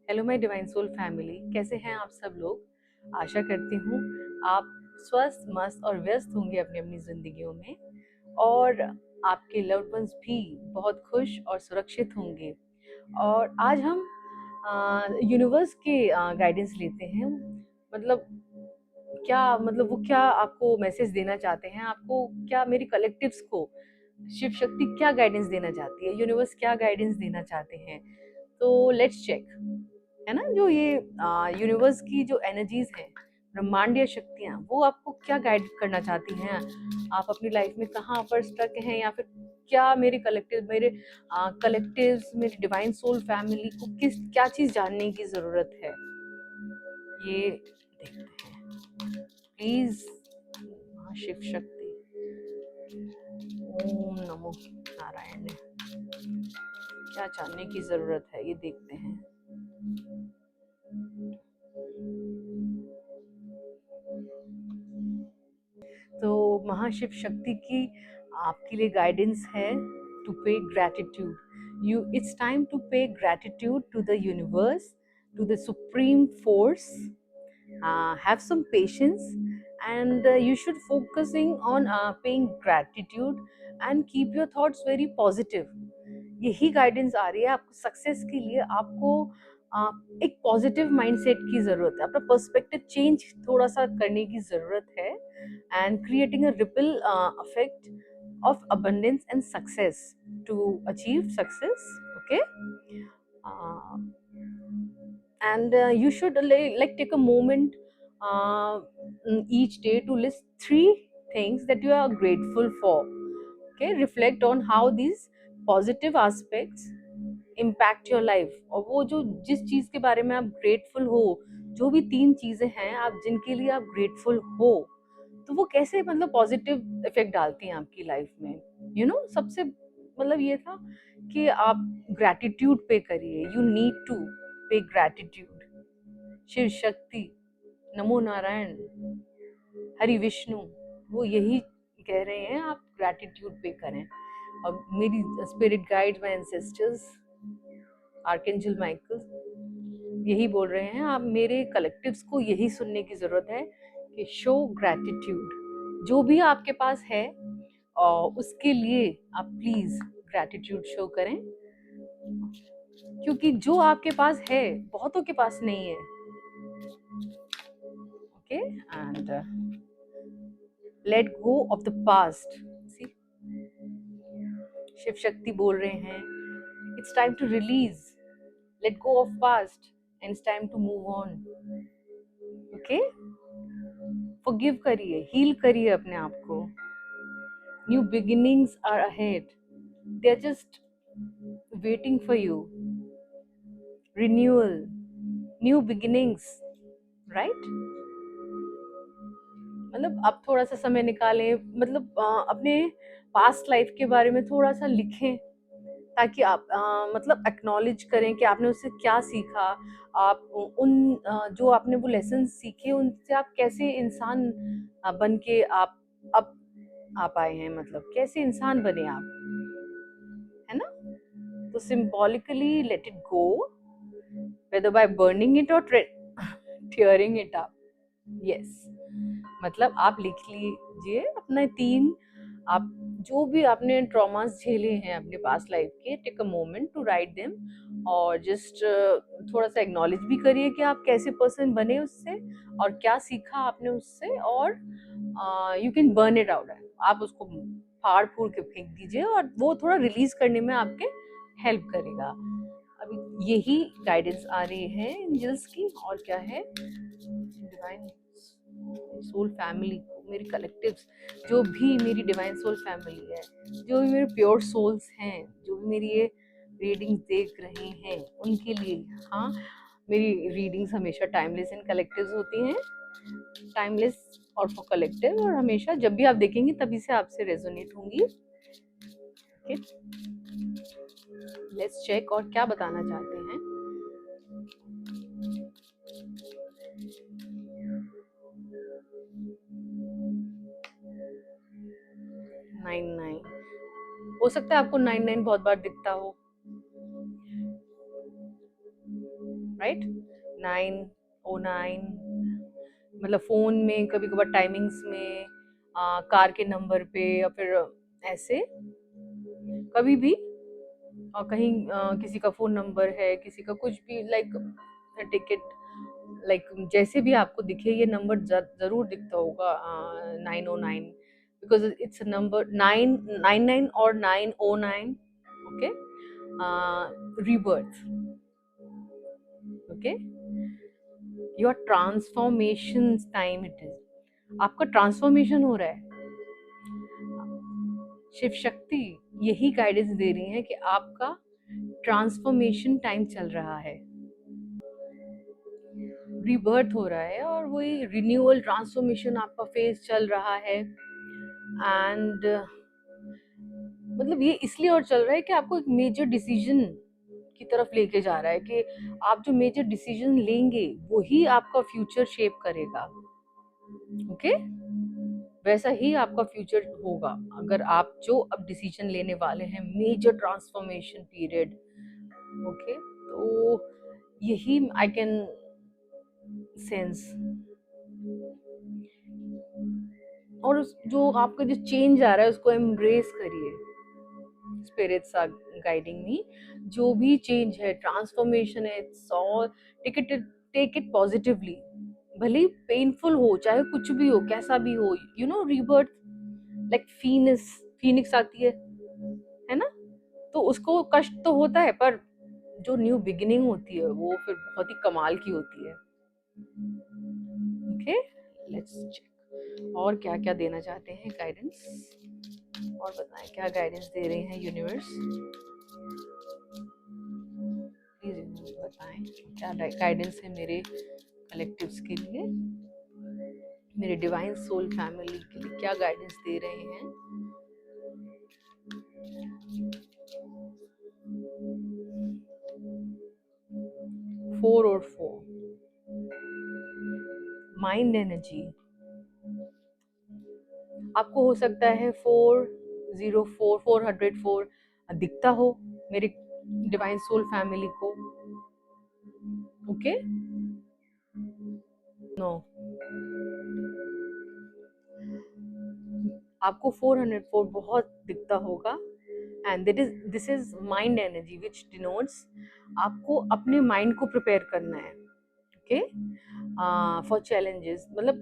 Hello my divine soul family, कैसे हैं आप सब लोग। आशा करती हूँ आप स्वस्थ मस्त और व्यस्त होंगे अपनी अपनी ज़िंदगियों में, और आपके लव्ड वंस भी बहुत खुश और सुरक्षित होंगे। और आज हम यूनिवर्स के गाइडेंस लेते हैं। मतलब वो क्या आपको मैसेज देना चाहते हैं, आपको क्या, मेरी कलेक्टिव्स को शिव शक्ति क्या गाइडेंस देना चाहती है, यूनिवर्स क्या गाइडेंस देना चाहते हैं। तो लेट्स चेक, है ना। जो ये यूनिवर्स की जो एनर्जीज हैं, ब्रह्मांडीय शक्तियाँ, वो आपको क्या गाइड करना चाहती हैं। आप अपनी लाइफ में कहाँ पर स्टक हैं, या फिर क्या मेरे कलेक्टिव्स, मेरी डिवाइन सोल फैमिली को किस क्या चीज़ जानने की ज़रूरत है, ये देखते हैं। प्लीज शिव शक्ति, ओम नमो नारायण, क्या जानने की जरूरत है ये देखते हैं। तो महाशिव शक्ति की आपके लिए गाइडेंस है to pay gratitude. It's time to pay gratitude to the universe, to the supreme force. Have some patience, and you should focusing on paying gratitude and keep your thoughts very positive. यही guidance आ रही है आपको success के लिए। आपको एक positive mindset की ज़रूरत है, अपना पर्सपेक्टिव चेंज थोड़ा सा करने की ज़रूरत है, and creating a ripple effect of abundance and success to achieve success. Okay. uh, and you should like take a moment uh, each day to list 3 things that you are grateful for. Okay, reflect on how these positive aspects impact your life, और वो जो जिस चीज के बारे में आप grateful हो, जो भी 3 चीजें हैं आप जिनके लिए आप ग्रेटफुल हो, तो वो कैसे मतलब पॉजिटिव इफेक्ट डालती हैं आपकी लाइफ में। सबसे ये था कि आप ग्रैटिट्यूड पे करिए। You need to pay gratitude. Shiv Shakti, नमो नारायण, हरि विष्णु, वो यही कह रहे हैं आप ग्रैटिट्यूड पे करें। और मेरी spirit guide, my ancestors, archangel Michael यही बोल रहे हैं, आप मेरे कलेक्टिव्स को यही सुनने की जरूरत है कि शो ग्रैटिट्यूड। जो भी आपके पास है और उसके लिए आप प्लीज ग्रैटिट्यूड शो करें, क्योंकि जो आपके पास है बहुतों के पास नहीं है। Okay, and let go of the past. See, Shiv Shakti बोल रहे हैं it's time to release, let go of past, and it's time to move on. Okay, forgive करिए, हील करिए अपने आप को। New beginnings are ahead, they are just waiting for you. Renewal, new beginnings, right. आप थोड़ा सा समय निकालें, अपने पास्ट लाइफ के बारे में थोड़ा सा लिखें, ताकि आप एक्नॉलेज करें कि आपने उससे क्या सीखा। आप जो आपने वो लेसन सीखे, उनसे आप कैसे इंसान बन के आप अब आ पाए हैं, कैसे इंसान बने आप, है ना। तो symbolically let it go, whether by burning it or tearing it up. Yes, आप लिख लीजिए अपने 3, आप जो भी आपने ट्रॉमास झेले हैं अपने पास्ट लाइफ के, take a moment to write them, और जस्ट थोड़ा सा एक्नॉलेज भी करिए कि आप कैसे पर्सन बने उससे, और क्या सीखा आपने उससे। और you can burn it out, आप उसको फाड़ फूड़ के फेंक दीजिए, और वो थोड़ा रिलीज करने में आपके हेल्प करेगा। अभी यही गाइडेंस आ रही है एंजल्स की, और क्या है, डिवाइन सोल फैमिली को, मेरी कलेक्टिव्स, जो भी मेरी डिवाइन सोल फैमिली है, जो भी मेरे प्योर सोल्स हैं, जो भी मेरी ये रीडिंग्स देख रहे हैं, उनके लिए। हाँ, मेरी रीडिंग्स हमेशा टाइमलेस एंड कलेक्टिव्स होती हैं, टाइमलेस और फॉर कलेक्टिव, और हमेशा जब भी आप देखेंगे तभी से आपसे रेजोनेट होंगी। ओके, लेट्स चेक और क्या बताना चाहते हैं। नाइन नाइन, हो सकता है आपको 99 बहुत बार दिखता हो। राइट, 909, मतलब फ़ोन में कभी कभार टाइमिंग्स में, कार के नंबर पे, या फिर ऐसे कभी भी, कहीं किसी का फ़ोन नंबर है, किसी का कुछ भी, लाइक टिकट, लाइक जैसे भी आपको दिखे ये नंबर ज़रूर दिखता होगा, 909, बिकॉज इट्स नंबर 999 और 909, okay, rebirth, okay, your transformation time it is, आपका ट्रांसफॉर्मेशन हो रहा है। शिव शक्ति यही गाइडेंस दे रही है कि आपका ट्रांसफॉर्मेशन टाइम चल रहा है, रीबर्थ हो रहा है, और वही रिन्यूअल ट्रांसफॉर्मेशन आपका फेज चल रहा है। एंड मतलब ये इसलिए और चल रहा है कि आपको एक मेजर डिसीजन की तरफ लेके जा रहा है, कि आप जो मेजर डिसीजन लेंगे वही आपका फ्यूचर शेप करेगा, ओके, वैसा ही आपका फ्यूचर होगा अगर आप जो अब डिसीजन लेने वाले हैं, मेजर ट्रांसफॉर्मेशन पीरियड, ओके, तो यही आई कैन सेंस। और जो आपका जो चेंज आ रहा है उसको एम्ब्रेस करिए, स्पिरिट्स आर गाइडिंग मी, जो भी चेंज है, ट्रांसफॉर्मेशन है, it's all, take it positively, भले पेनफुल हो, चाहे कुछ भी हो, कैसा भी हो, you know, rebirth like phoenix आती है ना, तो उसको कष्ट तो होता है, पर जो न्यू बिगिनिंग होती है वो फिर बहुत ही कमाल की होती है, ओके, लेट्स चेक और क्या क्या देना चाहते हैं गाइडेंस, और बताएं क्या गाइडेंस दे रहे हैं यूनिवर्स, प्लीज बताएं क्या गाइडेंस है मेरे कलेक्टिव्स के लिए, मेरे डिवाइन सोल फैमिली के लिए क्या गाइडेंस दे रहे हैं। 4 और 4 माइंड एनर्जी, आपको हो सकता है 404 404 दिखता हो मेरे डिवाइन सोल फैमिली को, ओके, नो, आपको 404 बहुत दिखता होगा, and this is mind energy which denotes आपको अपने माइंड को प्रिपेयर करना है, ओके, फॉर चैलेंजेस, मतलब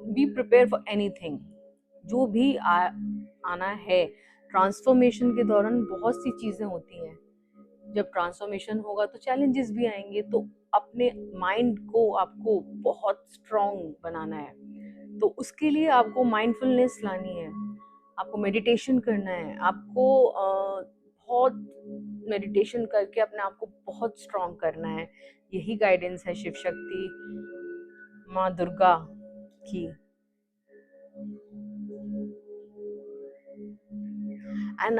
बी प्रिपेयर फॉर एनीथिंग, जो भी आना है। ट्रांसफॉर्मेशन के दौरान बहुत सी चीज़ें होती हैं, जब ट्रांसफॉर्मेशन होगा तो चैलेंजेस भी आएंगे, तो अपने माइंड को आपको बहुत स्ट्रॉन्ग बनाना है, तो उसके लिए आपको माइंडफुलनेस लानी है, आपको मेडिटेशन करना है, आपको बहुत मेडिटेशन करके अपने आप को बहुत स्ट्रॉन्ग करना है, यही गाइडेंस है शिव शक्ति माँ दुर्गा की। And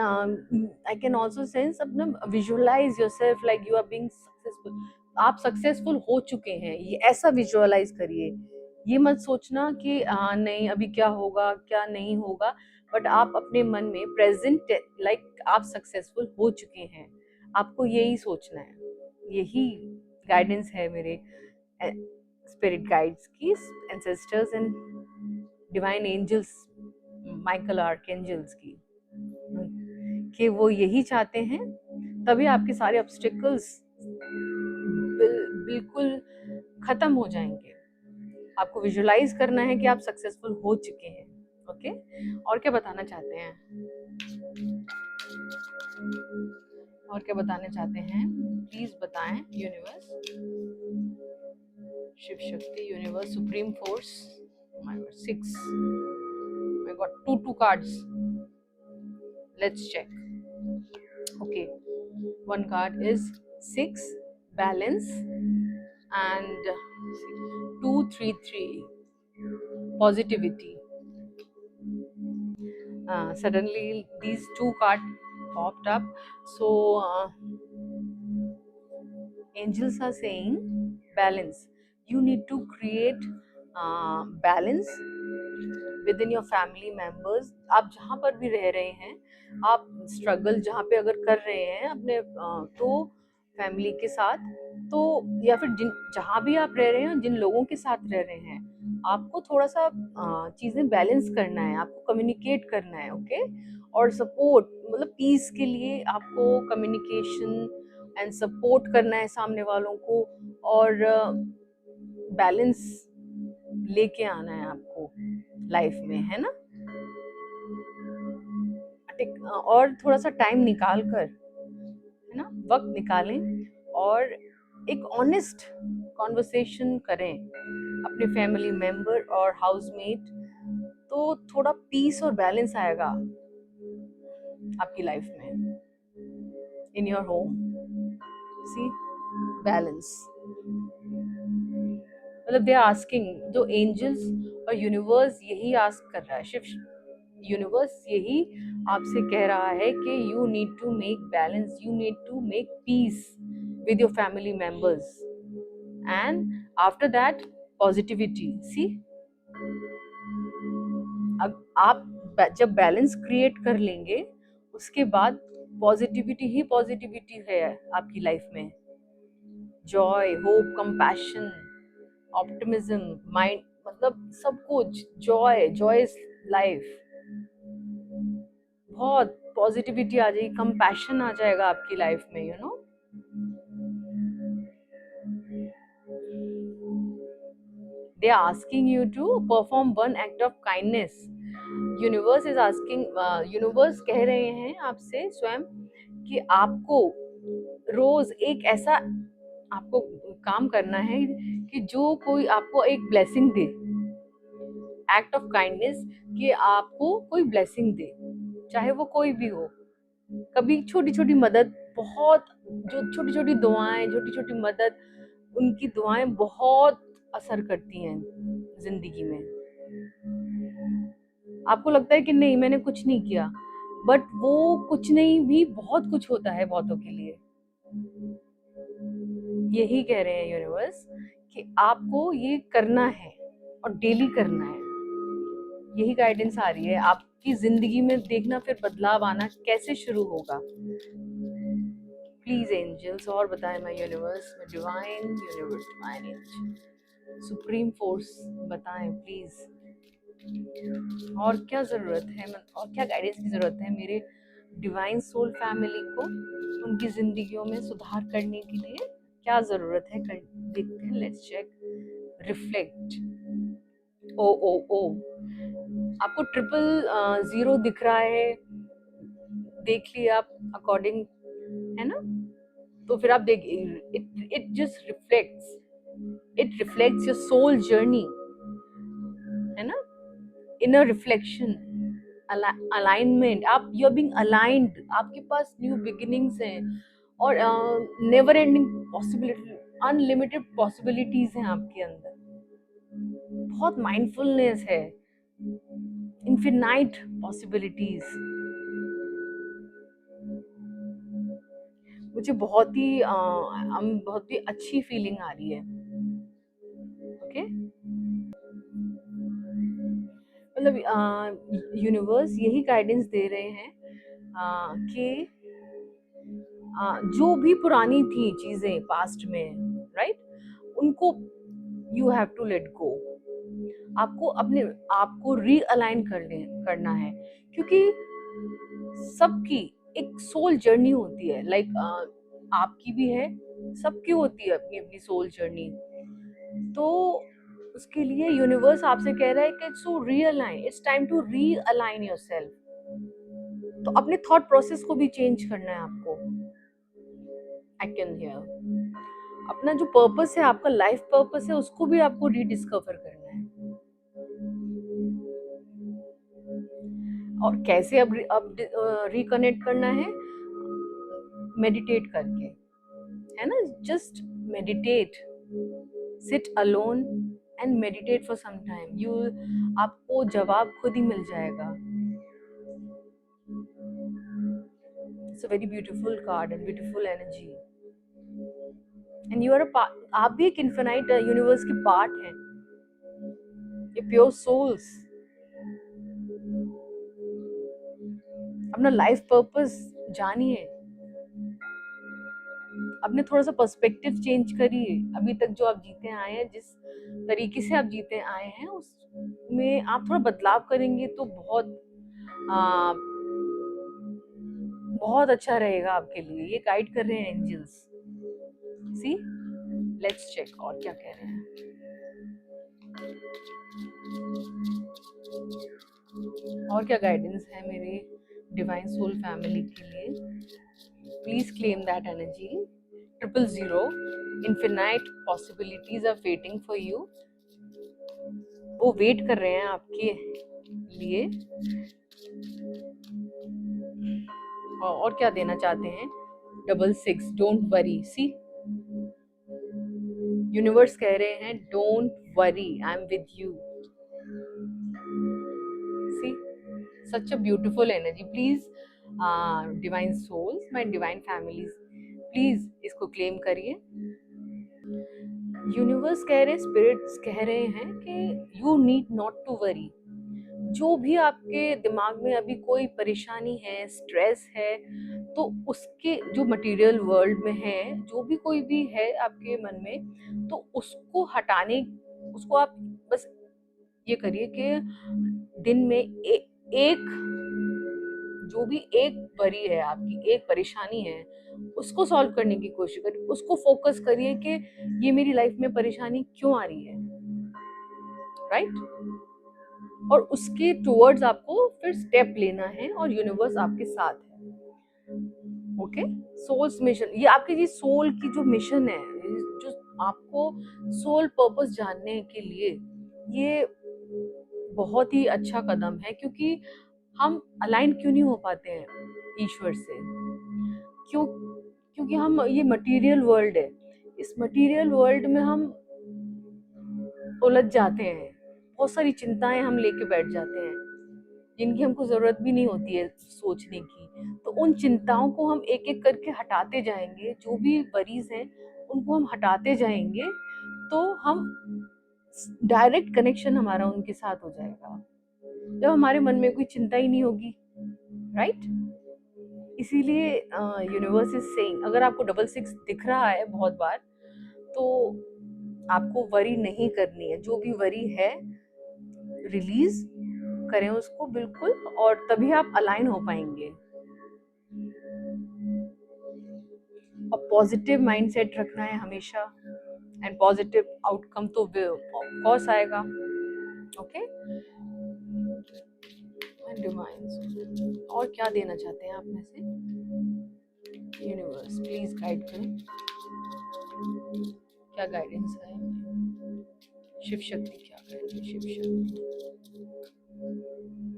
I can also sense अपना visualize yourself like you are being successful, आप सक्सेसफुल हो चुके हैं, ये ऐसा विजुअलाइज करिए, ये मत सोचना कि नहीं अभी क्या होगा क्या नहीं होगा, बट आप अपने मन में प्रेजेंट लाइक आप सक्सेसफुल हो चुके हैं, आपको यही सोचना है, यही गाइडेंस है मेरे स्पिरिट गाइड्स की, ancestors and divine angels, Michael archangels की, कि वो यही चाहते हैं, तभी आपके सारे ऑब्स्टिकल्स बिल्कुल खत्म हो जाएंगे, आपको विजुलाइज करना है कि आप सक्सेसफुल हो चुके हैं, ओके, और क्या बताना चाहते हैं, और क्या बताना चाहते हैं, प्लीज बताएं universe, Shiv Shakti, universe, supreme force, my God, 6, I got two cards, let's check, okay, one card is 6 balance and 233 positivity. Suddenly these two cards popped up, so angels are saying balance, you need to create balance within your family members, आप जहाँ पर भी रह रहे हैं, आप struggle जहाँ पे अगर कर रहे हैं अपने तो फैमिली के साथ, तो या फिर जिन जहाँ भी आप रह रहे हैं, जिन लोगों के साथ रह रहे हैं, आपको थोड़ा सा चीज़ें बैलेंस करना है, आपको कम्युनिकेट करना है, ओके। और सपोर्ट, मतलब पीस के लिए आपको कम्युनिकेशन एंड सपोर्ट करना है सामने वालों को, और बैलेंस लेके आना है आपको लाइफ में, है ना। और थोड़ा सा टाइम निकाल कर, है ना, वक्त निकालें और एक ऑनेस्ट कॉन्वर्सेशन करें अपने फैमिली मेंबर और हाउसमेट, तो थोड़ा पीस और बैलेंस आएगा आपकी लाइफ में, in your home. See, balance, मतलब दे आर आस्किंग, जो एंजल्स और यूनिवर्स यही आस्क कर रहा है, शिव यूनिवर्स यही आपसे कह रहा है कि you need to make balance, you need to make peace with your family members, and after that positivity. See, अब आप जब बैलेंस क्रिएट कर लेंगे, उसके बाद पॉजिटिविटी ही पॉजिटिविटी है आपकी लाइफ में। Joy, hope, compassion, optimism, mind, मतलब सब कुछ, जॉय, जॉयस लाइफ, बहुत पॉजिटिविटी आ जाएगी, कंपैशन आ जाएगा आपकी लाइफ में, you know. They are asking you to perform one act of kindness. Universe is asking, universe कह रहे हैं आपसे स्वयं कि आपको रोज एक ऐसा आपको काम करना है कि जो कोई आपको एक blessing they, act of kindness, कि आपको कोई ब्लेसिंग दे, चाहे वो कोई भी हो। कभी छोटी छोटी मदद, बहुत, जो छोटी छोटी दुआएं, छोटी छोटी मदद, उनकी दुआएं बहुत असर करती हैं जिंदगी में। आपको लगता है कि नहीं, मैंने कुछ नहीं किया, बट वो कुछ नहीं भी बहुत कुछ होता है बहुतों के लिए। यही कह रहे हैं यूनिवर्स कि आपको ये करना है और डेली करना है। यही गाइडेंस आ रही है आपकी जिंदगी में। देखना फिर बदलाव आना कैसे शुरू होगा। प्लीज एंजल्स, और बताएं मैं यूनिवर्स में, divine universe, divine angel, supreme force, बताएं प्लीज, और क्या ज़रूरत है, और क्या गाइडेंस की ज़रूरत है मेरे डिवाइन सोल फैमिली को, उनकी ज़िंदगियों में सुधार करने के लिए क्या ज़रूरत है, कर देखते हैं। Let's check, reflect. Oh oh oh, आपको 000 दिख रहा है, देख लिया आप अकॉर्डिंग, है ना। तो फिर आप देख, it it just reflects, it reflects your soul journey, है ना। इनर रिफ्लेक्शन, अलाइनमेंट, आप यू आर बीइंग अलाइंड, आपके पास न्यू बिगिनिंग्स हैं, और never ending possibility, unlimited possibilities हैं आपके अंदर, बहुत माइंडफुलनेस है, इन्फिनाइट पॉसिबिलिटीज। मुझे बहुत ही अच्छी फीलिंग आ रही है, ओके। मतलब यूनिवर्स यही गाइडेंस दे रहे हैं कि जो भी पुरानी थी चीजें पास्ट में, राइट, उनको you have to let go. आपको अपने आप को रीअलाइन करना है, क्योंकि सबकी एक सोल जर्नी होती है, लाइक आपकी भी है, सबकी होती है अपनी अपनी सोल जर्नी। तो उसके लिए यूनिवर्स आपसे कह रहा है कि so realign, it's time to realign yourself. तो अपने थॉट प्रोसेस को भी चेंज करना है आपको। आई कैन हियर, अपना जो पर्पस है, आपका लाइफ पर्पस है, उसको भी आपको रीडिस्कवर करना है। और कैसे अब रिकनेक्ट करना है, मेडिटेट करके, है ना। Just meditate, sit alone and meditate for some time, you, आपको जवाब खुद ही मिल जाएगा। It's a very beautiful card and beautiful energy, and you are a, आप भी एक इन्फिनाइट यूनिवर्स की पार्ट है, ये प्योर सोल्स। अपना लाइफ पर्पस जानिए, अपने थोड़ा सा पर्सपेक्टिव चेंज करिए। अभी तक जो आप जीते आए हैं, जिस तरीके से आप जीते आए हैं, उसमें आप थोड़ा बदलाव करेंगे तो आ, बहुत अच्छा रहेगा आपके लिए। ये गाइड कर रहे हैं एंजल्स। सी, लेट्स चेक और क्या कह रहे हैं। और क्या गाइडेंस है मेरे डिवाइन सोल फैमिली के लिए। Please claim that energy. 000 infinite possibilities are waiting for you. वो वेट कर रहे हैं आपके लिए। और क्या देना चाहते हैं। 66 डोंट वरी। सी, यूनिवर्स कह रहे हैं don't worry, I am with you. See, such a beautiful energy. Please divine souls, my divine families, please इसको क्लेम करिए। यूनिवर्स कह रहे हैं, स्पिरिट्स कह रहे हैं कि you need not to worry. जो भी आपके दिमाग में अभी कोई परेशानी है, स्ट्रेस है, तो उसके जो मटेरियल वर्ल्ड में है, जो भी कोई भी है आपके मन में, तो उसको हटाने, उसको आप बस ये करिए कि दिन में एक जो भी एक वरी है, आपकी एक परेशानी है, उसको सॉल्व करने की कोशिश करिए। उसको फोकस करिए कि ये मेरी लाइफ में परेशानी क्यों आ रही है, राइट। और उसके टुवर्ड्स आपको फिर स्टेप लेना है, और यूनिवर्स आपके साथ है। ओके, सोल्स मिशन, ये आपके जी सोल की जो मिशन है, जो आपको सोल पर्पस जानने के लिए, ये बहुत ही अच्छा कदम है। क्योंकि हम अलाइन क्यों नहीं हो पाते हैं ईश्वर से? क्यों? क्योंकि हम, ये मटेरियल वर्ल्ड है, इस मटेरियल वर्ल्ड में हम उलझ जाते हैं। बहुत सारी चिंताएं हम लेके बैठ जाते हैं, जिनकी हमको जरूरत भी नहीं होती है सोचने की। तो उन चिंताओं को हम एक एक करके हटाते जाएंगे, जो भी वरीज हैं उनको हम हटाते जाएंगे, तो हम डायरेक्ट कनेक्शन हमारा उनके साथ हो जाएगा, जब हमारे मन में कोई चिंता ही नहीं होगी, राइट। इसीलिए यूनिवर्स इज सेइंग, अगर आपको 66 दिख रहा है बहुत बार, तो आपको वरी नहीं करनी है। जो भी वरी है, रिलीज करें उसको बिल्कुल, और तभी आप अलाइन हो पाएंगे। और पॉजिटिव माइंडसेट रखना है हमेशा, एंड पॉजिटिव आउटकम तो ऑफ कोर्स आएगा। ओके, डिवाइन, और क्या देना चाहते हैं आप में से यूनिवर्स? प्लीज गाइड करें, क्या गाइडेंस है। शिव शक्ति क्या कह रही है? Shiv Shakti,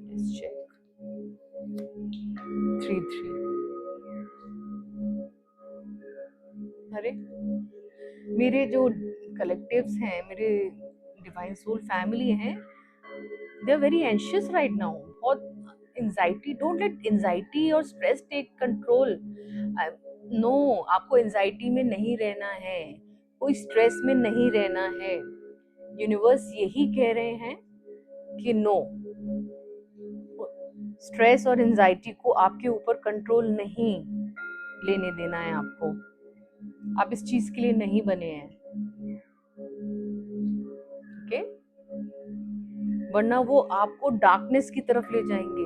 let's check. 3-3, अरे मेरे जो कलेक्टिव्स हैं, मेरे डिवाइन सोल फैमिली हैं, they are very anxious right now. बहुत एंजाइटी, डोंट लेट एंजाइटी और स्ट्रेस टेक कंट्रोल। नो, आपको एंजाइटी में नहीं रहना है, कोई स्ट्रेस में नहीं रहना है। यूनिवर्स यही कह रहे हैं कि नो, स्ट्रेस और एंजाइटी को आपके ऊपर कंट्रोल नहीं लेने देना है आपको। आप इस चीज के लिए नहीं बने हैं, ओके। वरना वो आपको डार्कनेस की तरफ ले जाएंगे।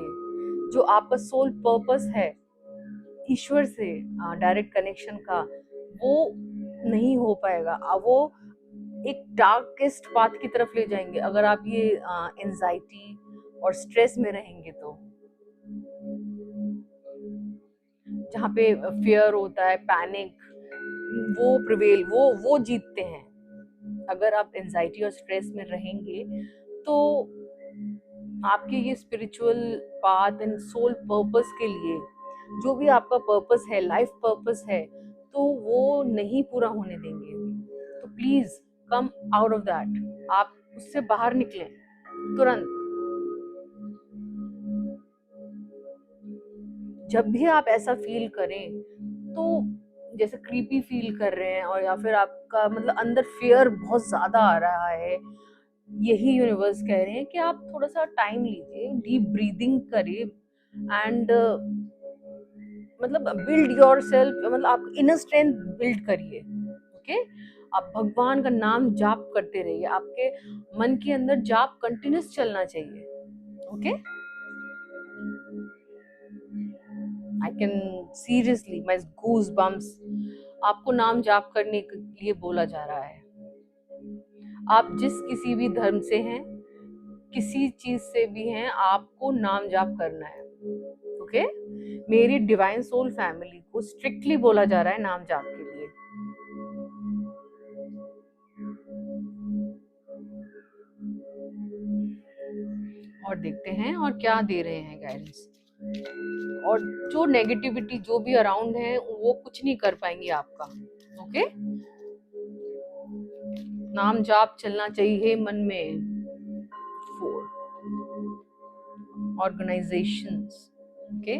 जो आपका सोल पर्पस है ईश्वर से डायरेक्ट कनेक्शन का, वो नहीं हो पाएगा। वो एक डार्केस्ट पाथ की तरफ ले जाएंगे अगर आप ये एंजाइटी और स्ट्रेस में रहेंगे। तो जहाँ पे फियर होता है, पैनिक, वो प्रिवेल, वो जीतते हैं। अगर आप एंजाइटी और स्ट्रेस में रहेंगे, तो आपके ये spiritual path and soul purpose के लिए, जो भी आपका पर्पस है, लाइफ पर्पस है, तो वो नहीं पूरा होने देंगे। तो please come out of that, आप उससे बाहर निकलें तुरंत। जब भी आप ऐसा फील करें, तो जैसे क्रीपी फील कर रहे हैं, और या फिर आपका मतलब अंदर फियर बहुत ज्यादा आ रहा है, यही यूनिवर्स कह रहे हैं कि आप थोड़ा सा टाइम लीजिए, डीप ब्रीदिंग करिए, एंड मतलब बिल्ड योर सेल्फ, मतलब आप इनर स्ट्रेंथ बिल्ड करिए। ओके, आप भगवान का नाम जाप करते रहिए, आपके मन के अंदर जाप कंटिन्यूस चलना चाहिए। Okay, I can seriously my goosebumps, आपको नाम जाप करने के लिए बोला जा रहा है। आप जिस किसी भी धर्म से हैं, किसी चीज से भी हैं, आपको नाम जाप करना है। ओके, मेरी डिवाइन सोल फैमिली को स्ट्रिक्टली बोला जा रहा है नाम जाप के लिए। और देखते हैं और क्या दे रहे हैं गाइडेंस। और जो नेगेटिविटी जो भी अराउंड है वो कुछ नहीं कर पाएंगे आपका। ओके, नाम जाप चलना चाहिए मन में। 4 ऑर्गेनाइजेशंस। ओके,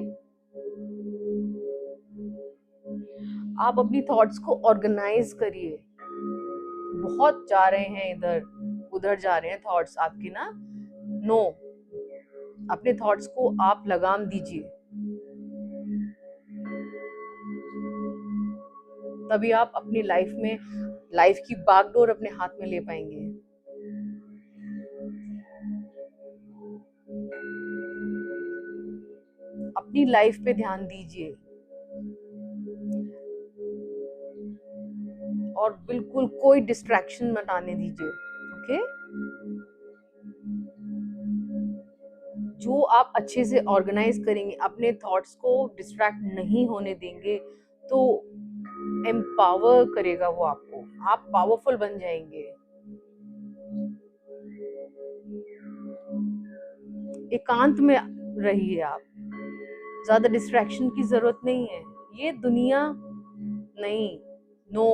आप अपनी थॉट्स को ऑर्गेनाइज करिए। बहुत जा रहे हैं इधर उधर जा रहे हैं थॉट्स आपके ना। नो, अपने थॉट्स को आप लगाम दीजिए, तभी आप अपनी लाइफ में लाइफ की बागडोर अपने हाथ में ले पाएंगे। अपनी लाइफ पे ध्यान दीजिए और बिल्कुल कोई डिस्ट्रैक्शन मत आने दीजिए। ओके, जो आप अच्छे से ऑर्गेनाइज करेंगे, अपने थॉट्स को डिस्ट्रैक्ट नहीं होने देंगे, तो एम्पावर करेगा वो आपको, आप पावरफुल बन जाएंगे। एकांत में रहिए आप, ज्यादा डिस्ट्रैक्शन की जरूरत नहीं है, ये दुनिया नहीं। नो,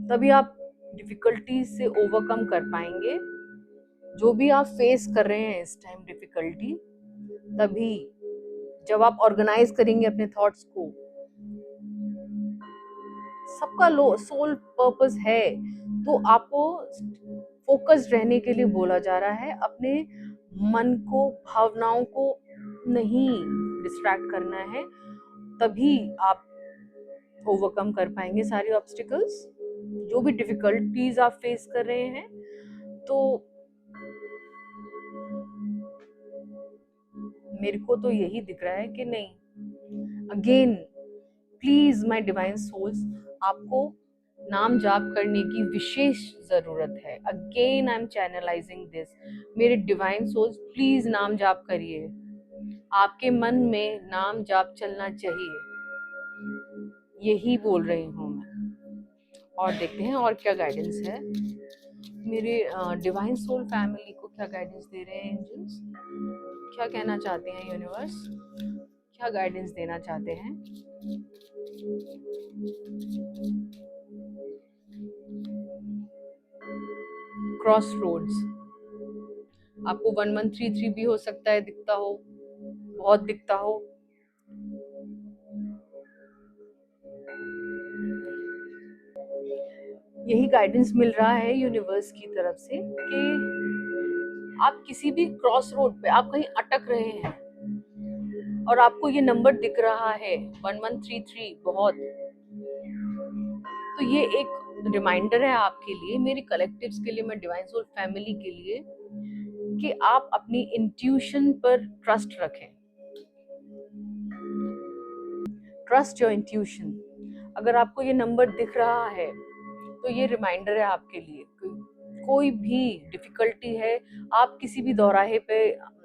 तभी आप डिफिकल्टीज से ओवरकम कर पाएंगे। जो भी आप फेस कर रहे हैं इस टाइम डिफिकल्टी, तभी जब आप ऑर्गेनाइज करेंगे अपने थॉट्स को। सबका सोल पर्पस है, तो आपको फोकस्ड रहने के लिए बोला जा रहा है। अपने मन को, भावनाओं को नहीं डिस्ट्रैक्ट करना है, तभी आप ओवरकम कर पाएंगे सारी ऑब्स्टिकल्स। जो भी डिफिकल्टीज आप फेस कर रहे हैं, तो मेरे को तो यही दिख रहा है कि नहीं। Again please my divine souls, आपको नाम जाप करने की विशेष जरूरत है। Again I am channelizing this, मेरे डिवाइन सोल्स प्लीज नाम जाप करिए। आपके मन में नाम जाप चलना चाहिए, यही बोल रही हूँ मैं। और देखते हैं और क्या गाइडेंस है। मेरे डिवाइन सोल फैमिली को क्या गाइडेंस दे रहे हैं एंजल्स, क्या कहना चाहते हैं यूनिवर्स, क्या गाइडेंस देना चाहते हैं। क्रॉस रोड्स, आपको 1133 भी हो सकता है दिखता हो, बहुत दिखता हो। यही गाइडेंस मिल रहा है यूनिवर्स की तरफ से कि आप किसी भी क्रॉस रोड पे आप कहीं अटक रहे हैं और आपको ये नंबर दिख रहा है 1133 बहुत, तो ये एक रिमाइंडर है आपके लिए, मेरे कलेक्टिव्स के लिए, मैं डिवाइन सोल फैमिली के लिए, कि आप अपनी इंट्यूशन पर ट्रस्ट रखें। Trust your intuition. अगर आपको ये नंबर दिख रहा है तो ये रिमाइंडर है आपके लिए। कोई भी डिफिकल्टी है, आप किसी भी दौराहे पे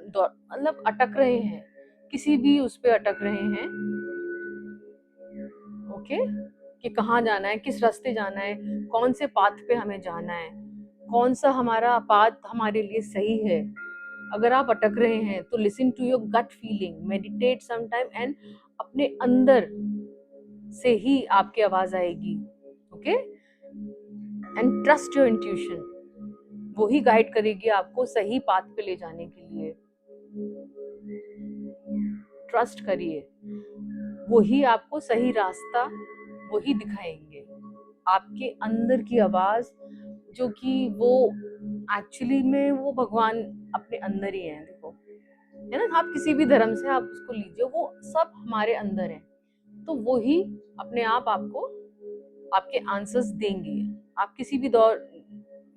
मतलब अटक रहे हैं, किसी भी उस पे अटक रहे हैं। ओके, कि कहाँ जाना है, किस रास्ते जाना है, कौन से पाथ पे हमें जाना है, कौन सा हमारा पाथ हमारे लिए सही है। अगर आप अटक रहे हैं तो listen to your gut feeling, meditate some time, and अपने अंदर से ही आपकी आवाज आएगी। Okay, and trust your intuition, वो ही गाइड करेगी आपको सही पाथ पे ले जाने के लिए। ट्रस्ट करिए, वो ही आपको सही रास्ता वो ही दिखाएंगे। आपके अंदर की आवाज, जो कि वो एक्चुअली में वो भगवान अपने अंदर ही है। देखो, है ना, आप किसी भी धर्म से आप उसको लीजिए, वो सब हमारे अंदर है, तो वो ही अपने आप आपको आपके आंसर्स देंगे। आप किसी भी दौर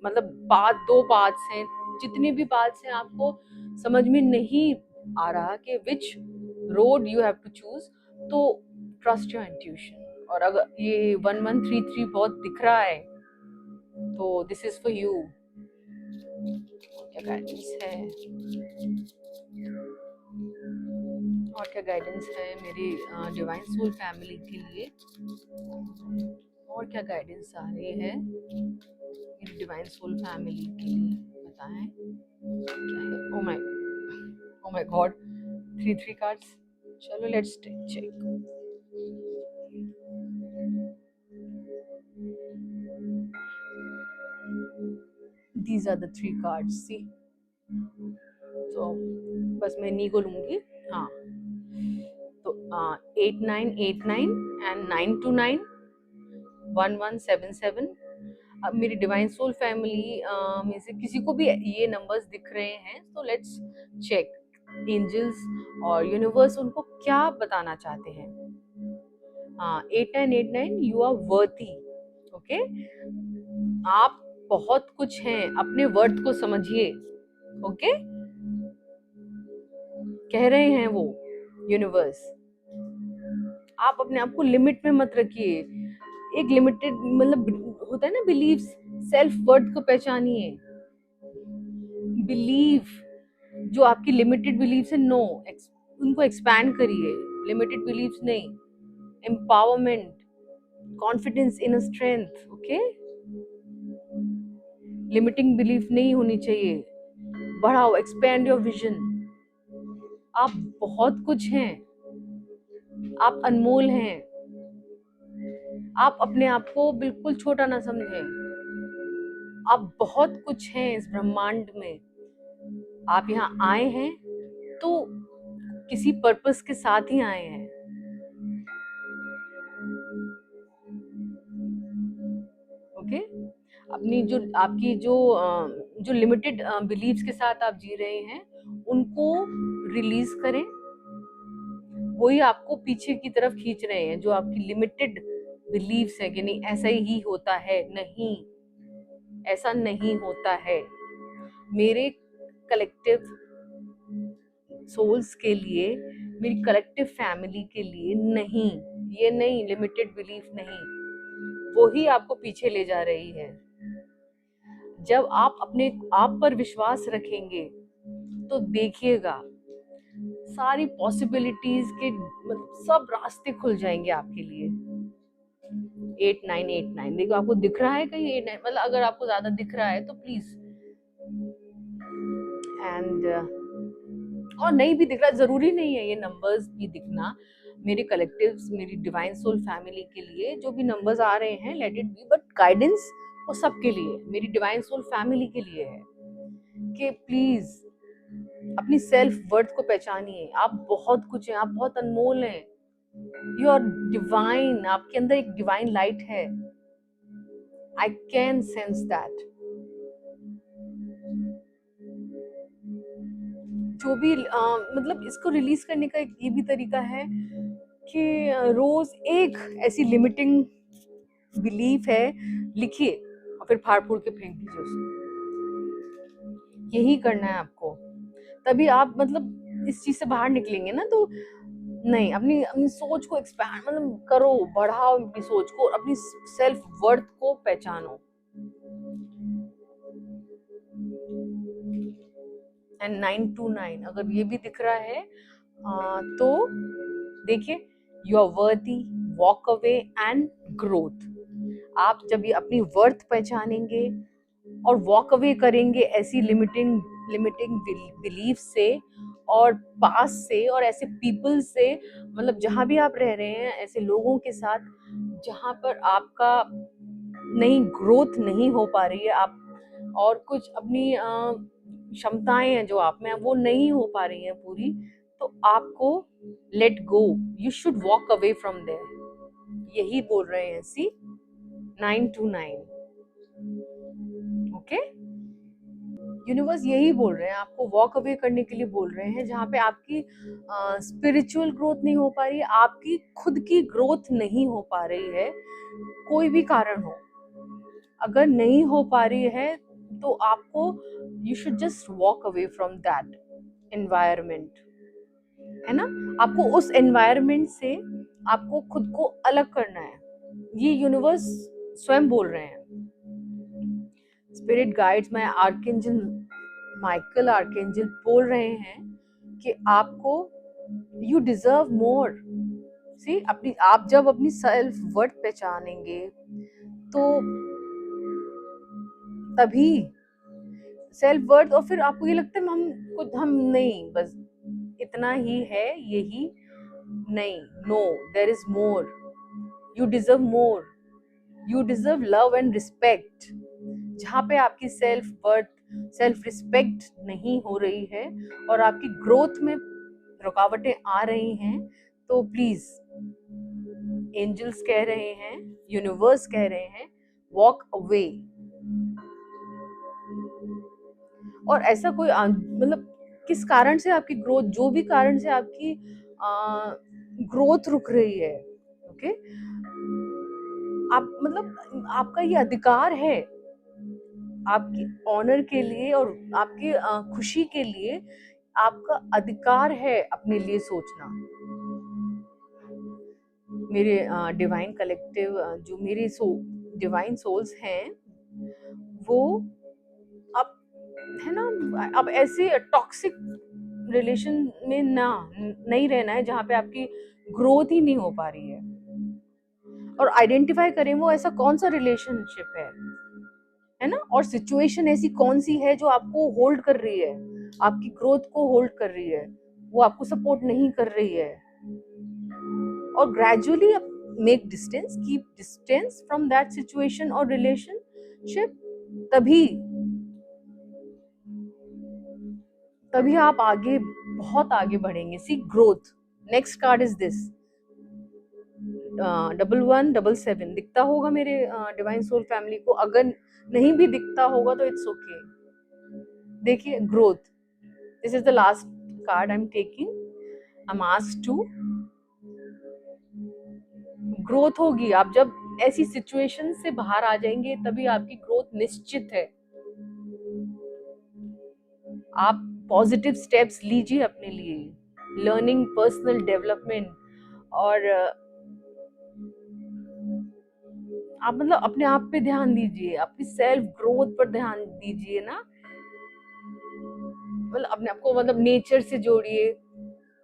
मतलब पाथ, दो पाथ्स हैं, जितने भी पाथ्स हैं, आपको समझ में नहीं आ रहा कि which road you have to choose, तो ट्रस्ट योर इंट्यूशन। और अगर ये 1133 बहुत दिख रहा है तो दिस इज फॉर यू। क्या गाइडेंस है, और क्या गाइडेंस है मेरी डिवाइन सोल फैमिली के लिए, और क्या गाइडेंस आ रही है मेरी डिवाइन सोल फैमिली के लिए, बताएं क्या है। Oh my god, 3 cards. चलो let's check. These are the 3 cards, see। तो बस मैं नी को लूंगी। हाँ, तो 8989 एंड 929 1177। अब मेरी डिवाइन सोल फैमिली में से किसी को भी ये नंबर्स दिख रहे हैं, तो लेट्स चेक एंजल्स और यूनिवर्स उनको क्या बताना चाहते हैं। 8989, यू आर वर्दी। ओके, आप बहुत कुछ हैं, अपने वर्थ को समझिए। ओके, कह रहे हैं वो यूनिवर्स, आप अपने आप को लिमिट में मत रखिए। एक लिमिटेड मतलब होता है ना बिलीव्स, सेल्फ वर्थ को पहचानिए। बिलीव जो आपकी लिमिटेड बिलीव्स है, नो, उनको एक्सपैंड करिए। लिमिटेड बिलीव्स नहीं, empowerment, confidence, inner strength. Okay, limiting belief नहीं होनी चाहिए। बढ़ाओ, एक्सपैंड योर विजन। आप बहुत कुछ हैं, आप अनमोल हैं। आप अपने आप को बिल्कुल छोटा ना समझें, आप बहुत कुछ हैं इस ब्रह्मांड में। आप यहाँ आए हैं तो किसी पर्पस के साथ ही आए हैं। ओके, अपनी जो आपकी जो लिमिटेड बिलीव्स के साथ आप जी रहे हैं, उनको रिलीज करें। वही आपको पीछे की तरफ खींच रहे हैं, जो आपकी लिमिटेड बिलीव्स है कि नहीं ऐसा ही होता है। नहीं, ऐसा नहीं होता है। मेरे कलेक्टिव सोल्स के लिए, मेरी कलेक्टिव फैमिली के लिए नहीं, ये नहीं, लिमिटेड बिलीफ नहीं, वो ही आपको पीछे ले जा रही है। जब आप अपने आप पर विश्वास रखेंगे तो देखिएगा सारी पॉसिबिलिटीज के सब रास्ते खुल जाएंगे आपके लिए। 8989 देखो, आपको दिख रहा है कहीं 89? मतलब अगर आपको ज्यादा दिख रहा है तो प्लीज, एंड और नहीं भी दिख रहा, जरूरी नहीं है ये नंबर्स भी दिखना। मेरे कलेक्टिव्स, मेरी डिवाइन सोल फैमिली के लिए जो भी नंबर्स आ रहे हैं, let it be, but guidance वो सबके लिए, मेरी डिवाइन सोल फैमिली के लिए है कि प्लीज अपनी सेल्फ वर्थ को पहचानिए। आप बहुत कुछ हैं, आप बहुत अनमोल हैं, यू आर डिवाइन। आपके अंदर एक डिवाइन लाइट है, आई कैन सेंस दैट। जो भी मतलब इसको रिलीज करने का एक ये भी तरीका है कि रोज एक ऐसी लिमिटिंग बिलीफ है, लिखिए और फिर फाड़ फूड़ के फेंक दीजिए उसको। यही करना है आपको, तभी आप मतलब इस चीज से बाहर निकलेंगे ना। तो नहीं, अपनी अपनी सोच को एक्सपैंड मतलब करो, बढ़ाओ अपनी सोच को, अपनी सेल्फ वर्थ को पहचानो। एंड 929 अगर ये भी दिख रहा है तो देखिए, you are worthy, walk away and growth. आप जब ये अपनी वर्थ पहचानेंगे और वॉक अवे करेंगे ऐसी लिमिटिंग लिमिटिंग बिलीफ से और पास से और ऐसे पीपल से, मतलब जहाँ भी आप रह रहे हैं ऐसे लोगों के साथ जहाँ पर आपका नहीं ग्रोथ नहीं हो पा रही है, आप और कुछ अपनी क्षमताएं हैं जो आप में वो नहीं हो पा रही हैं पूरी, तो आपको let go, you should walk away from there. यही बोल रहे हैं सी 929। ओके, यूनिवर्स यही बोल रहे हैं, आपको वॉक अवे करने के लिए बोल रहे हैं, जहाँ पे आपकी स्पिरिचुअल ग्रोथ नहीं हो पा रही है, आपकी खुद की ग्रोथ नहीं हो पा रही है, कोई भी कारण हो, अगर नहीं हो पा रही है तो आपको you should just walk away from that environment, है ना। आपको उस एनवायरमेंट से आपको खुद को अलग करना है, ये यूनिवर्स स्वयं बोल रहे हैं। स्पिरिट गाइड्स में आर्कएंजल माइकल आर्कएंजल बोल रहे हैं कि आपको यू डिजर्व मोर। सी अपनी, आप जब अपनी सेल्फ वर्थ पहचानेंगे तो तभी सेल्फ वर्थ, और फिर आपको ये लगता है हम नहीं, बस इतना ही है, यही नहीं, no, there is more, you deserve more, you deserve love and respect. जहाँ पे आपकी सेल्फ वर्थ, सेल्फ रिस्पेक्ट नहीं हो रही है और आपकी ग्रोथ में रुकावटें आ रही हैं, तो प्लीज, एंजल्स कह रहे हैं, यूनिवर्स कह रहे हैं, वॉक अवे। और ऐसा कोई मतलब किस कारण से आपकी ग्रोथ, जो भी कारण से आपकी ग्रोथ रुक रही है, ओके, आप मतलब आपका ये अधिकार है, आपकी ऑनर के लिए और आपकी खुशी के लिए आपका अधिकार है अपने लिए सोचना। मेरे डिवाइन कलेक्टिव, जो मेरे डिवाइन सोल्स हैं, वो अब, है ना, अब ऐसे टॉक्सिक रिलेशन में नहीं रहना है जहाँ पे आपकी ग्रोथ ही नहीं हो पा रही है, और आइडेंटिफाई करें वो ऐसा कौन सा रिलेशनशिप है ना, और सिचुएशन ऐसी कौन सी है जो आपको होल्ड कर रही है, आपकी ग्रोथ को होल्ड कर रही है, वो आपको सपोर्ट नहीं कर रही है। और gradually make distance, keep distance from that situation और रिलेशनशिप, तभी तभी आप आगे, बहुत आगे बढ़ेंगे। See growth. Next card is this 1177। दिखता होगा मेरे डिवाइन सोल फैमिली को, अगर नहीं भी दिखता होगा तो इट्स ओके। देखिए, growth, this is the last card I am taking. I am asked to, growth होगी, आप जब ऐसी सिचुएशन से बाहर आ जाएंगे तभी आपकी ग्रोथ निश्चित है। आप पॉजिटिव स्टेप्स लीजिए अपने लिए, लर्निंग, पर्सनल डेवलपमेंट, और आप मतलब अपने आप पे ध्यान दीजिए, अपनी सेल्फ ग्रोथ पर ध्यान दीजिए ना, मतलब अपने आप को मतलब नेचर से जोड़िए।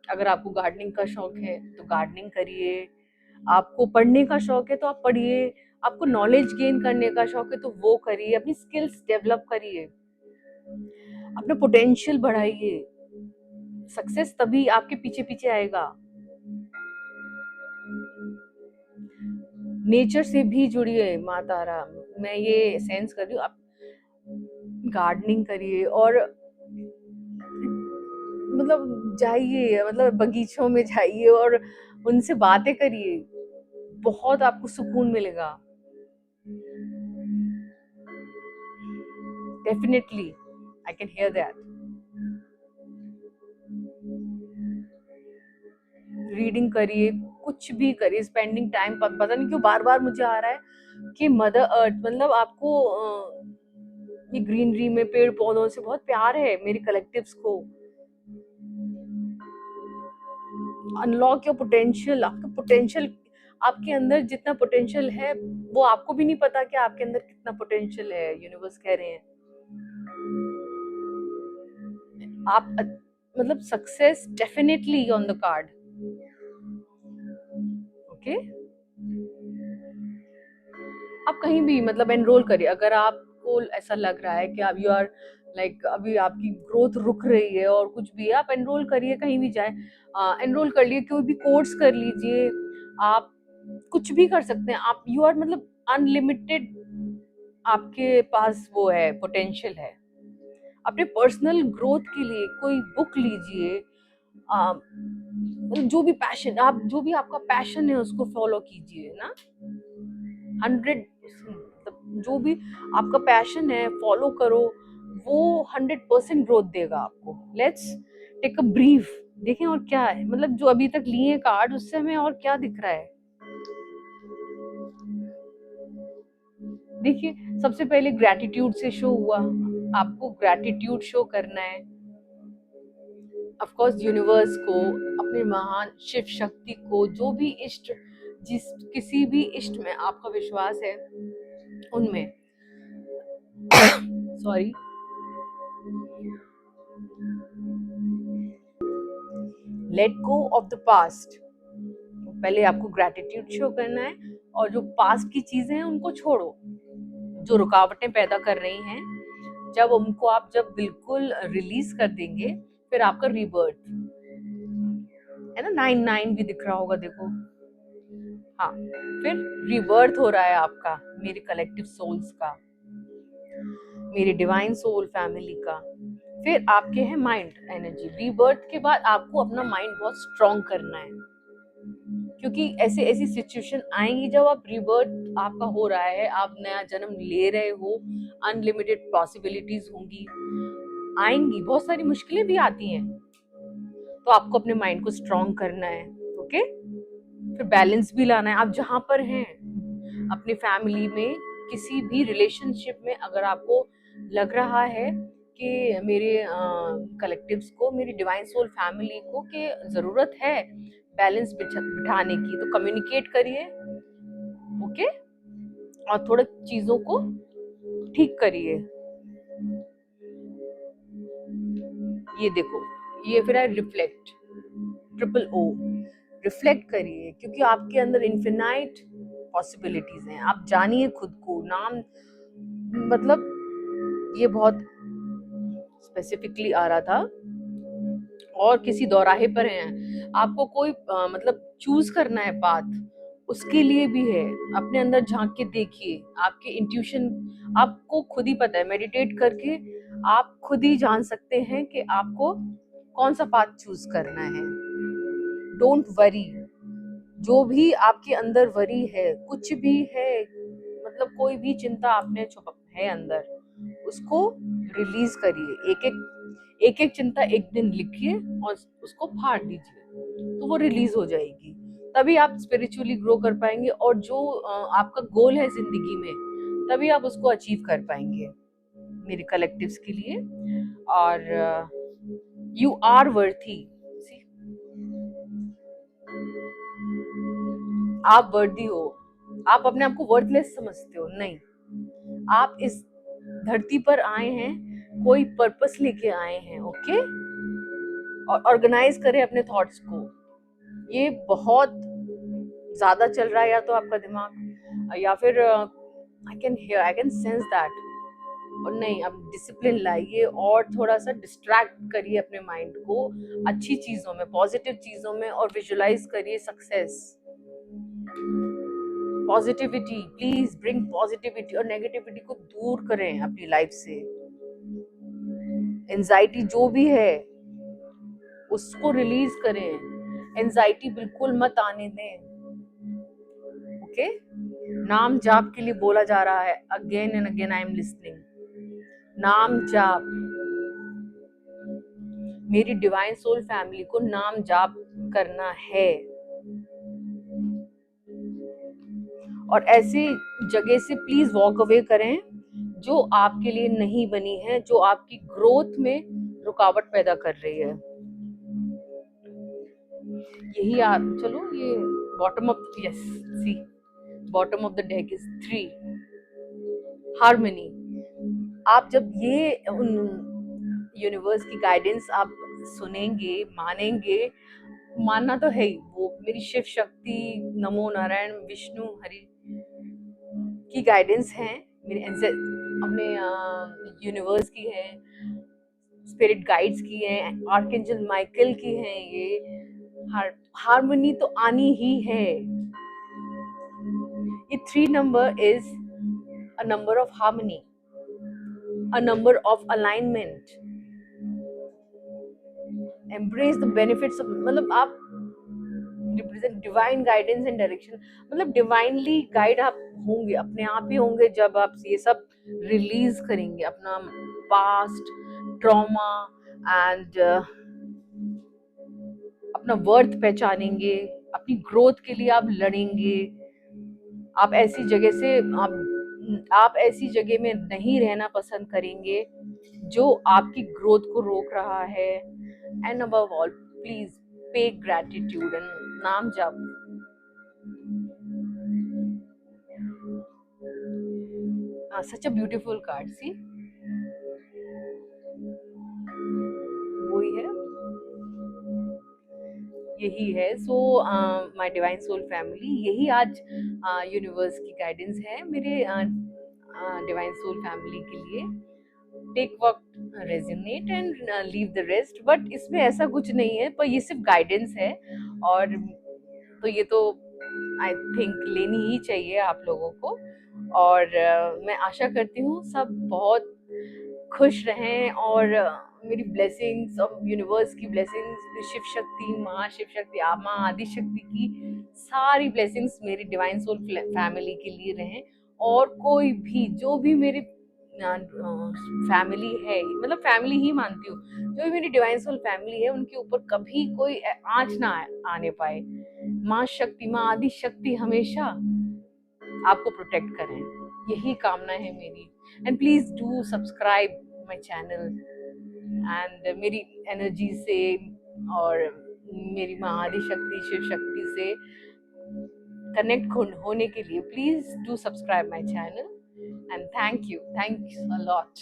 अगर आपको गार्डनिंग का शौक है तो गार्डनिंग करिए, आपको पढ़ने का शौक है तो आप पढ़िए, आपको नॉलेज गेन करने का शौक है तो वो करिए, अपनी स्किल्स डेवलप करिए, अपना पोटेंशियल बढ़ाइए। सक्सेस तभी आपके पीछे पीछे आएगा। नेचर से भी जुड़िए माँ तारा, मैं ये सेंस कर रही हूँ। आप गार्डनिंग करिए और मतलब जाइए, मतलब बगीचों में जाइए और उनसे बातें करिए, बहुत आपको सुकून मिलेगा। Definitely I can hear that. Reading करिए, कुछ भी करिए, स्पेंडिंग टाइम, पता नहीं क्यों बार बार मुझे आ रहा है कि मदर अर्थ, मतलब आपको ये ग्रीनरी में पेड़ पौधों से बहुत प्यार है, मेरी कलेक्टिव्स को। अनलॉक योर पोटेंशियल, आपका पोटेंशियल, आपके अंदर जितना पोटेंशियल है वो आपको भी नहीं पता कि आपके अंदर कितना पोटेंशियल है, यूनिवर्स कह रहे हैं। आप मतलब success definitely on the card, okay. आप कहीं भी मतलब एनरोल करिए, अगर आपको ऐसा लग रहा है कि आप, यू आर लाइक, अभी आपकी ग्रोथ रुक रही है और कुछ भी है, आप एनरोल करिए, कहीं भी जाए एनरोल कर लिए, कोई भी कोर्स कर लीजिए, आप कुछ भी कर सकते हैं। आप, यू आर मतलब अनलिमिटेड, आपके पास वो है, पोटेंशियल है। अपने पर्सनल ग्रोथ के लिए कोई बुक लीजिए, जो भी पैशन, आप जो भी आपका पैशन है उसको फॉलो कीजिए ना, 100, जो भी आपका पैशन है फॉलो करो, वो 100% ग्रोथ देगा आपको। लेट्स टेक अ ब्रीफ, देखें और क्या है, मतलब जो अभी तक लिए कार्ड उससे हमें और क्या दिख रहा है। देखिए, सबसे पहले ग्रैटिट्यूड से शो हुआ, आपको ग्रैटिट्यूड शो करना है ऑफ कोर्स यूनिवर्स को, अपने महान शिव शक्ति को, जो भी इष्ट, जिस किसी भी इष्ट में आपका विश्वास है उनमें sorry, late go of the past. पहले आपको ग्रैटिट्यूड शो करना है, और जो पास्ट की चीजें हैं उनको छोड़ो, जो रुकावटें पैदा कर रही हैं, जब उनको आप जब बिल्कुल रिलीज कर देंगे, फिर आपका रीबर्थ है ना, 9 भी दिख रहा होगा, देखो, हाँ, फिर रीबर्थ हो रहा है आपका, मेरे कलेक्टिव सोल्स का, मेरे डिवाइन सोल फैमिली का। फिर आपके है माइंड एनर्जी, रीबर्थ के बाद आपको अपना माइंड बहुत स्ट्रॉन्ग करना है, क्योंकि ऐसे ऐसी सिचुएशन आएंगी जब आप रीबर्थ आपका हो रहा है, आप नया जन्म ले रहे हो, अनलिमिटेड पॉसिबिलिटीज होंगी, आएंगी, बहुत सारी मुश्किलें भी आती हैं, तो आपको अपने माइंड को स्ट्रॉन्ग करना है। ओके, फिर बैलेंस भी लाना है। आप जहां पर हैं अपनी फैमिली में, किसी भी रिलेशनशिप में, अगर आपको लग रहा है कि मेरे कलेक्टिव्स को, मेरी डिवाइन सोल फैमिली को कि ज़रूरत है बैलेंस बिठाने की, तो कम्युनिकेट करिए। ओके, और थोड़ा चीज़ों को ठीक करिए। ये देखो, ये फिर है रिफ्लेक्ट, ट्रिपल ओ, रिफ्लेक्ट करिए, क्योंकि आपके अंदर इन्फिनाइट पॉसिबिलिटीज हैं। आप जानिए खुद को, नाम, मतलब ये बहुत स्पेसिफिकली आ रहा था, और किसी दौराहे पर हैं, आपको कोई मतलब चूज करना है पाथ, उसके लिए भी है। अपने अंदर झांक के देखिए, आपके इंट्यूशन आपको खुद ही पता है, मेडिटेट करके आप खुद ही जान सकते हैं कि आपको कौन सा पाथ चूज करना है। डोंट वरी, जो भी आपके अंदर वरी है, कुछ भी है, मतलब कोई भी चिंता आपने छुपा है अंदर, उसको रिलीज करिए। एक एक चिंता एक दिन लिखिए और उसको फाड़ दीजिए, तो वो रिलीज हो जाएगी। तभी आप स्पिरिचुअली ग्रो कर पाएंगे, और जो आपका गोल है जिंदगी में, तभी आप उसको अचीव कर पाएंगे मेरे कलेक्टिव्स के लिए। और यू आर वर्थी, आप वर्दी हो। आप अपने आप को वर्थलेस समझते हो? नहीं, आप इस धरती पर आए हैं, कोई पर्पस लेके आए हैं। ओके, और ऑर्गेनाइज करें अपने थॉट्स को। ये बहुत ज्यादा चल रहा है या तो आपका दिमाग, या फिर आई कैन सेंस दैट, और नहीं, अब डिसिप्लिन लाइए और थोड़ा सा डिस्ट्रैक्ट करिए अपने माइंड को अच्छी चीजों में, पॉजिटिव चीजों में, और विजुलाइज करिए success, positivity. Please bring positivity, और नेगेटिविटी को दूर करें अपनी लाइफ से। एंजाइटी जो भी है उसको रिलीज करें, एंजाइटी बिल्कुल मत आने दें। ओके, नाम जाप के लिए बोला जा रहा है, again and again I am listening, नाम जाप। मेरी डिवाइन सोल फैमिली को नाम जाप करना है, और ऐसी जगह से प्लीज वॉक अवे करें जो आपके लिए नहीं बनी है, जो आपकी ग्रोथ में रुकावट पैदा कर रही है। यही चलो, ये bottom of, yes, see, bottom of the deck is 3 harmony. आप जब ये यूनिवर्स की गाइडेंस आप सुनेंगे, मानेंगे, मानना तो है ही, वो मेरी शिव शक्ति, नमो नारायण, विष्णु, हरि की गाइडेंस है, मेरे अपने यूनिवर्स की है, स्पिरिट गाइड्स की है, आर्कएंजल माइकल की है। ये हार्मनी तो आनी ही है। ये 3 number is a number of harmony, a number of alignment, embrace the benefits of, मतलब आप represent divine guidance and direction, मतलब डिवाइनली गाइड आप होंगे, अपने आप ही होंगे जब आप ये सब रिलीज करेंगे, अपना पास्ट ट्रॉमा एंड अपना वर्थ पहचानेंगे, अपनी ग्रोथ के लिए आप लड़ेंगे। आप ऐसी जगह से आप ऐसी जगह में नहीं रहना पसंद करेंगे जो आपकी ग्रोथ को रोक रहा है। And above all please pay gratitude and नाम जप। सच अ ब्यूटीफुल कार्ड, सी वही है, यही है। So my divine soul family, यही आज यूनिवर्स की गाइडेंस है मेरे डिवाइन सोल फैमिली के लिए। टेक वक्त resonate and leave the rest, but इसमें ऐसा कुछ नहीं है, पर ये सिर्फ गाइडेंस है। और तो ये तो आई थिंक लेनी ही चाहिए आप लोगों को। और मैं आशा करती हूँ सब बहुत खुश रहें, और मेरी ब्लेसिंग्स और यूनिवर्स की ब्लेसिंग्स, शिव शक्ति, महाशिव शक्ति, माँ आदि शक्ति की सारी ब्लेसिंग्स मेरी डिवाइन सोल फैमिली के लिए रहें। और कोई भी जो भी मेरी फैमिली है, मतलब फैमिली ही मानती हूँ, जो भी मेरी डिवाइन सोल फैमिली है उनके ऊपर कभी कोई आँच ना आने पाए। माँ शक्ति, माँ आदि शक्ति हमेशा आपको प्रोटेक्ट करें, यही कामना है मेरी। And please do subscribe my channel. And मेरी एनर्जी से और मेरी माँ आदि शक्ति शिव शक्ति से कनेक्ट होने के लिए please do subscribe my channel. And thank you a lot.